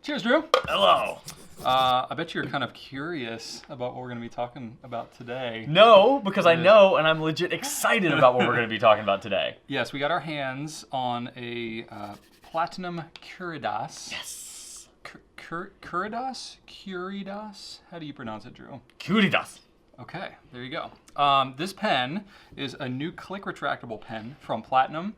Cheers, Drew. Hello. I bet you're kind of curious about what we're going to be talking about today. No, because I know, and I'm legit excited about what we're going to be talking about today. Yes, we got our hands on a Platinum Curidas. Yes. Curidas? Curidas? How do you pronounce it, Drew? Curidas. Okay, there you go. This pen is a new click retractable pen from Platinum.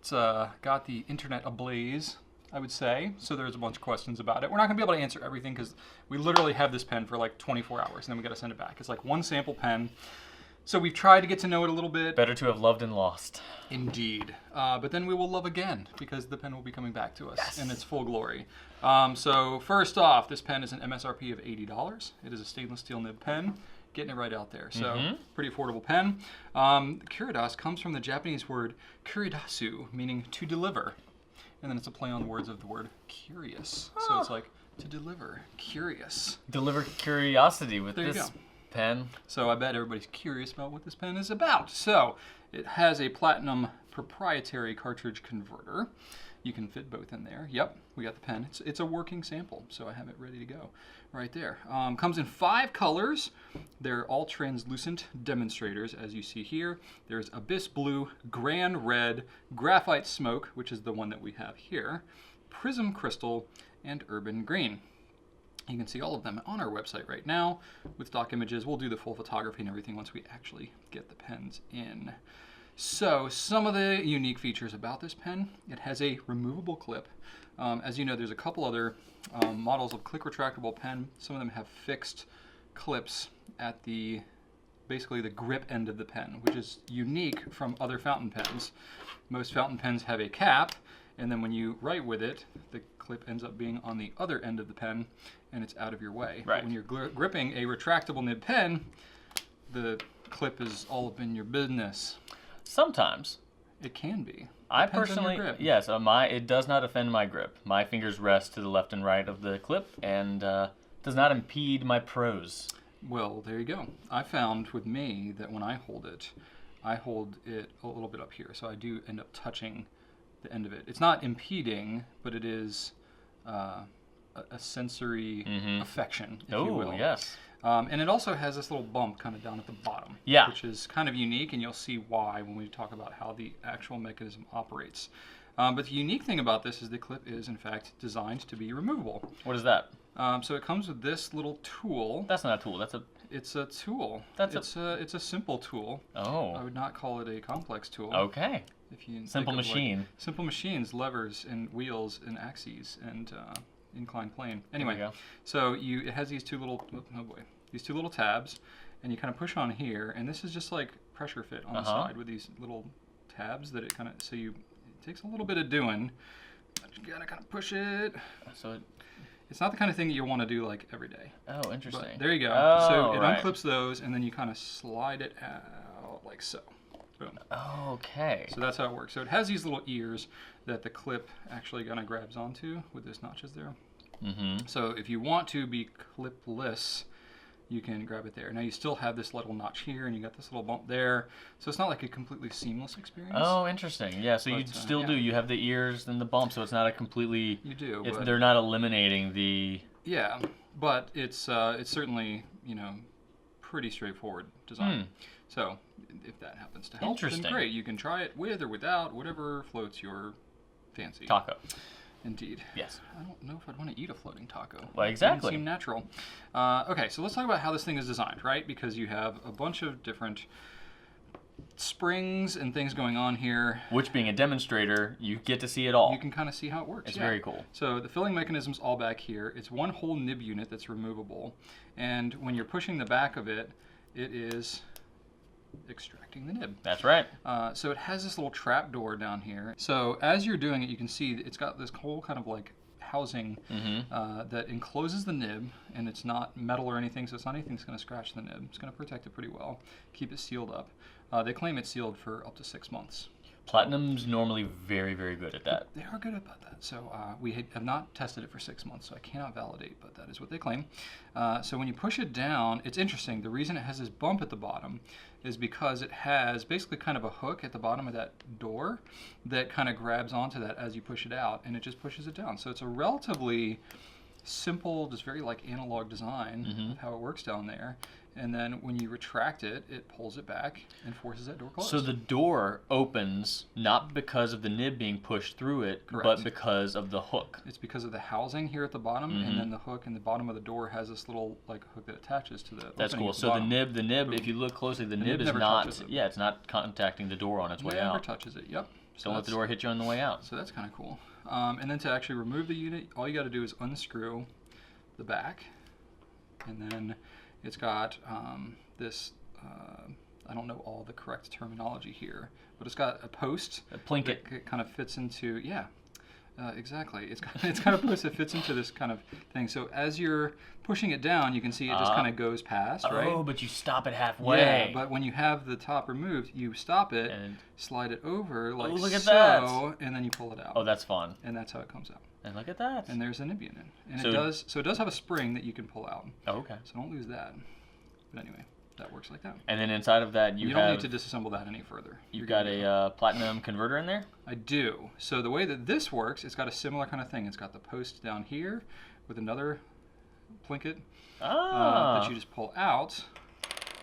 It's got the internet ablaze, I would say. So there's a bunch of questions about it. We're not going to be able to answer everything because we literally have this pen for like 24 hours and then we got to send it back. It's like one sample pen. So we've tried to get to know it a little bit. Better to have loved and lost. Indeed. But then we will love again because the pen will be coming back to us in its full glory. So first off, this pen is an MSRP of $80. It is a stainless steel nib pen. Getting it right out there. So pretty affordable pen. Curidas comes from the Japanese word kuridasu, meaning to deliver. And then it's a play on the words of the word curious. Oh. So it's like to deliver, curious. Deliver curiosity with this pen. So I bet everybody's curious about what this pen is about. So it has a Platinum proprietary cartridge converter. You can fit both in there. Yep, we got the pen. It's a working sample, so I have it ready to go right there. Comes in 5 colors. They're all translucent demonstrators, as you see here. There's Abyss Blue, Grand Red, Graphite Smoke, which is the one that we have here, Prism Crystal, and Urban Green. You can see all of them on our website right now with stock images. We'll do the full photography and everything once we actually get the pens in. So some of the unique features about this pen, it has a removable clip. As you know, there's a couple other models of click retractable pen. Some of them have fixed clips at basically the grip end of the pen, which is unique from other fountain pens. Most fountain pens have a cap, and then when you write with it, the clip ends up being on the other end of the pen, and it's out of your way. Right. But when you're gripping a retractable nib pen, the clip is all up in your business. Sometimes. It can be. I personally, yes, it does not offend my grip. My fingers rest to the left and right of the clip and does not impede my prose. Well, there you go. I found with me that when I hold it a little bit up here, so I do end up touching the end of it. It's not impeding, but it is a sensory affection, if you will. Oh, yes. And it also has this little bump kind of down at the bottom, which is kind of unique, and you'll see why when we talk about how the actual mechanism operates. But the unique thing about this is the clip is, in fact, designed to be removable. What is that? So it comes with this little tool. That's not a tool. That's a... It's a tool. It's a simple tool. Oh. I would not call it a complex tool. Okay. If you simple machine. Like simple machines, levers, and wheels, and axes, and inclined plane. Anyway, so it has these two little tabs, and you kind of push on here, and this is just like pressure fit on the side with these little tabs that it kind of, it takes a little bit of doing, but you gotta kind of push it. So it's not the kind of thing that you want to do like every day. Oh, interesting. But there you go. Oh, so it unclips those, and then you kind of slide it out like so. Boom. Okay. So that's how it works. So it has these little ears that the clip actually kind of grabs onto with these notches there. So if you want to be clipless, you can grab it there. Now you still have this little notch here, and you got this little bump there. So it's not like a completely seamless experience. Oh, interesting. Yeah, so you still do. You have the ears and the bump, so it's not a completely... You do. They're not eliminating the... Yeah, but it's certainly, pretty straightforward design. So if that happens to help, then great. You can try it with or without, whatever floats your fancy. Taco. Indeed. Yes. I don't know if I'd want to eat a floating taco. Well, exactly. It doesn't seem natural. Okay, so let's talk about how this thing is designed, right? Because you have a bunch of different springs and things going on here. Which, being a demonstrator, you get to see it all. You can kind of see how it works. It's very cool. So the filling mechanism's all back here. It's one whole nib unit that's removable. And when you're pushing the back of it, it is extracting the nib. That's right. So it has this little trap door down here. So as you're doing it, you can see it's got this whole kind of like housing that encloses the nib, and it's not metal or anything, so it's not anything that's going to scratch the nib. It's going to protect it pretty well, keep it sealed up. They claim it's sealed for up to 6 months. Platinum's normally very, very good at that. They are good about that. So we have not tested it for 6 months, so I cannot validate, but that is what they claim. So when you push it down, it's interesting. The reason it has this bump at the bottom is because it has basically kind of a hook at the bottom of that door that kind of grabs onto that as you push it out, and it just pushes it down. So it's a relatively simple, just very like analog design of how it works down there. And then when you retract it, it pulls it back and forces that door closed. So the door opens not because of the nib being pushed through it, Correct. but because of the hook. It's because of the housing here at the bottom, and then the hook in the bottom of the door has this little like hook that attaches to the. That's cool. At the So bottom. the nib, if you look closely, the nib is never not. touches it. Yeah, it's not contacting the door on its way Never out. touches it. Yep. Don't let the door hit you on the way out. So that's kind of cool. And then to actually remove the unit, all you got to do is unscrew the back, and then it's got this. I don't know all the correct terminology here, but it's got a post. A plinket. That kind of fits into exactly. It's got a post that fits into this kind of thing. So as you're pushing it down, you can see it just kind of goes past, right? Oh, but you stop it halfway. Yeah, but when you have the top removed, you stop it, And- slide it over like look at so, that. and then you pull it out. Oh, that's fun. And that's how it comes out. And look at that. And there's a nib unit. And So- it does have a spring that you can pull out. Oh, okay. So don't lose that. But anyway, that works like that. And then inside of that, You don't need to disassemble that any further. You've got a Platinum Converter in there? I do. So the way that this works, it's got a similar kind of thing. It's got the post down here with another plinket that you just pull out,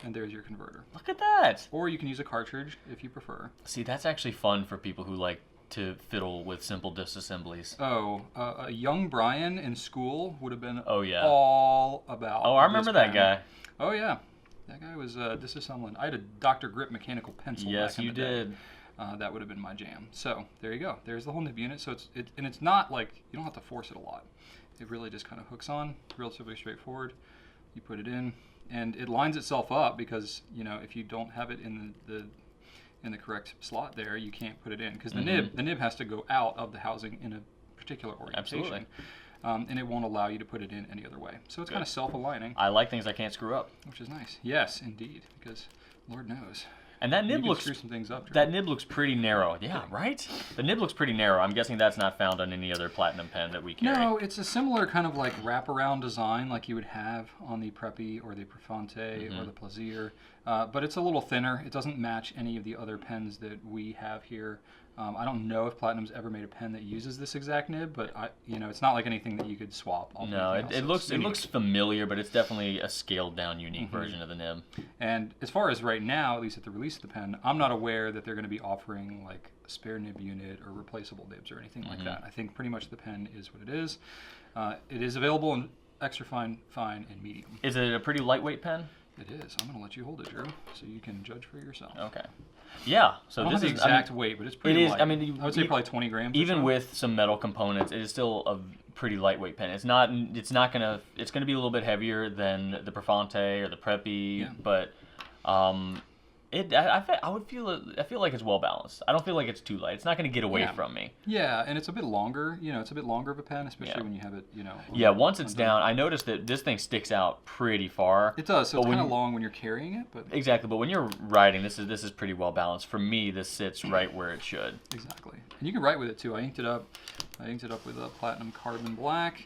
and there's your converter. Look at that. Or you can use a cartridge if you prefer. See, that's actually fun for people who like to fiddle with simple disassemblies. Oh, a young Brian in school would have been all about Oh, I remember that guy. Oh, yeah. That guy was disassembling. I had a Dr. Grip mechanical pencil. Yes, back in you the day. did. That would have been my jam. So there you go. There's the whole nib unit. So it's not like you don't have to force it a lot. It really just kind of hooks on, relatively straightforward. You put it in, and it lines itself up because if you don't have it in the correct slot there, you can't put it in because the nib has to go out of the housing in a particular orientation. Absolutely. And it won't allow you to put it in any other way. So it's kind of self-aligning. I like things I can't screw up. Which is nice. Yes, indeed, because Lord knows. And that nib looks screw some things up. That nib looks pretty narrow. Yeah, right? The nib looks pretty narrow. I'm guessing that's not found on any other Platinum pen that we carry. No, it's a similar kind of like wraparound design like you would have on the Preppy or the Profante or the Plaisir. But it's a little thinner. It doesn't match any of the other pens that we have here. I don't know if Platinum's ever made a pen that uses this exact nib, but it's not like anything that you could swap. No, it looks familiar, but it's definitely a scaled down, unique version of the nib. And as far as right now, at least at the release of the pen, I'm not aware that they're going to be offering like a spare nib unit or replaceable nibs or anything like that. I think pretty much the pen is what it is. It is available in extra fine, and medium. Is it a pretty lightweight pen? It is. I'm going to let you hold it, Drew, so you can judge for yourself. Okay. Yeah. So I don't this have the exact weight, but it's pretty light. I would say probably 20 grams. Even with some metal components, it is still a pretty lightweight pen. It's gonna be a little bit heavier than the Profante or the Preppy, but I feel like it's well balanced. I don't feel like it's too light. It's not going to get away from me. Yeah, and it's a bit longer. It's a bit longer of a pen, especially when you have it. Yeah, once it's down, I noticed that this thing sticks out pretty far. It does. So it's kind of long when you're carrying it, but exactly. But when you're writing, this is pretty well balanced. For me, this sits right where it should. Exactly. And you can write with it too. I inked it up with a Platinum Carbon Black.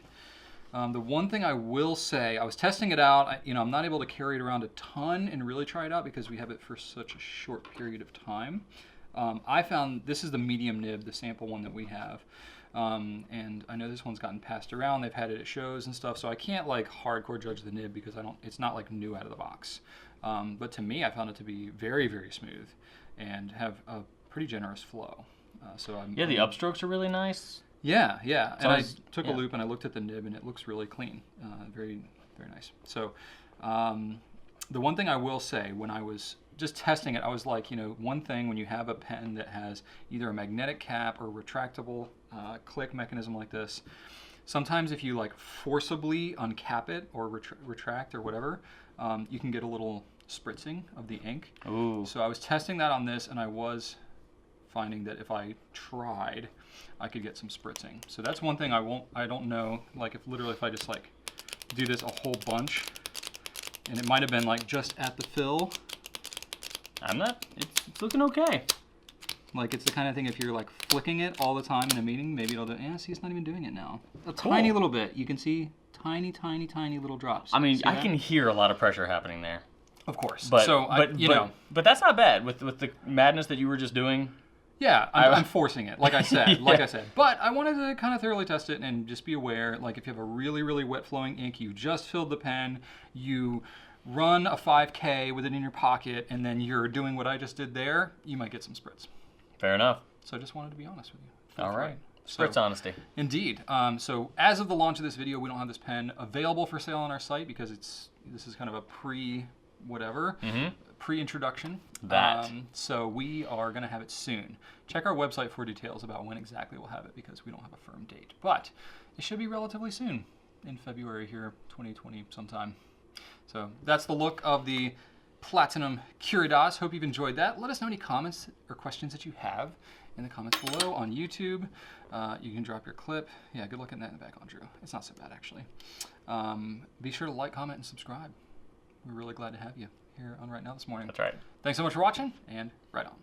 The one thing I will say, I was testing it out. I'm not able to carry it around a ton and really try it out because we have it for such a short period of time. I found this is the medium nib, the sample one that we have. And I know this one's gotten passed around. They've had it at shows and stuff, so I can't like hardcore judge the nib because it's not like new out of the box. But to me, I found it to be very, very smooth and have a pretty generous flow. The upstrokes are really nice. Yeah. And I took a loop and I looked at the nib and it looks really clean. Very, very nice. So the one thing I will say, when I was just testing it, I was like, one thing when you have a pen that has either a magnetic cap or retractable click mechanism like this, sometimes if you like forcibly uncap it or retract or whatever, you can get a little spritzing of the ink. Ooh. So I was testing that on this and I was finding that if I tried, I could get some spritzing. So that's one thing I don't know, like if I just like do this a whole bunch, and it might have been like just at the fill. It's looking okay. Like, it's the kind of thing, if you're like flicking it all the time in a meeting, maybe it'll do, yeah, see, it's not even doing it now. A tiny little bit. You can see tiny, tiny, tiny little drops. I mean, I can hear a lot of pressure happening there. Of course. But, so, but that's not bad with the madness that you were just doing. Yeah, I'm forcing it, like I said, Yeah. But I wanted to kind of thoroughly test it and just be aware, like if you have a really, really wet flowing ink, you just filled the pen, you run a 5K with it in your pocket, and then you're doing what I just did there, you might get some spritz. Fair enough. So I just wanted to be honest with you. All right. Spritz honesty. Indeed. So as of the launch of this video, we don't have this pen available for sale on our site because this is kind of a pre-introduction. So we are going to have it soon. Check our website for details about when exactly we'll have it because we don't have a firm date. But it should be relatively soon, in February here, 2020 sometime. So that's the look of the Platinum Curidas. Hope you've enjoyed that. Let us know any comments or questions that you have in the comments below on YouTube. You can drop your clip. Yeah, good looking at that in the back on Drew. It's not so bad, actually. Be sure to like, comment, and subscribe. We're really glad to have you here on Right Now this morning. That's right. Thanks so much for watching, and right on.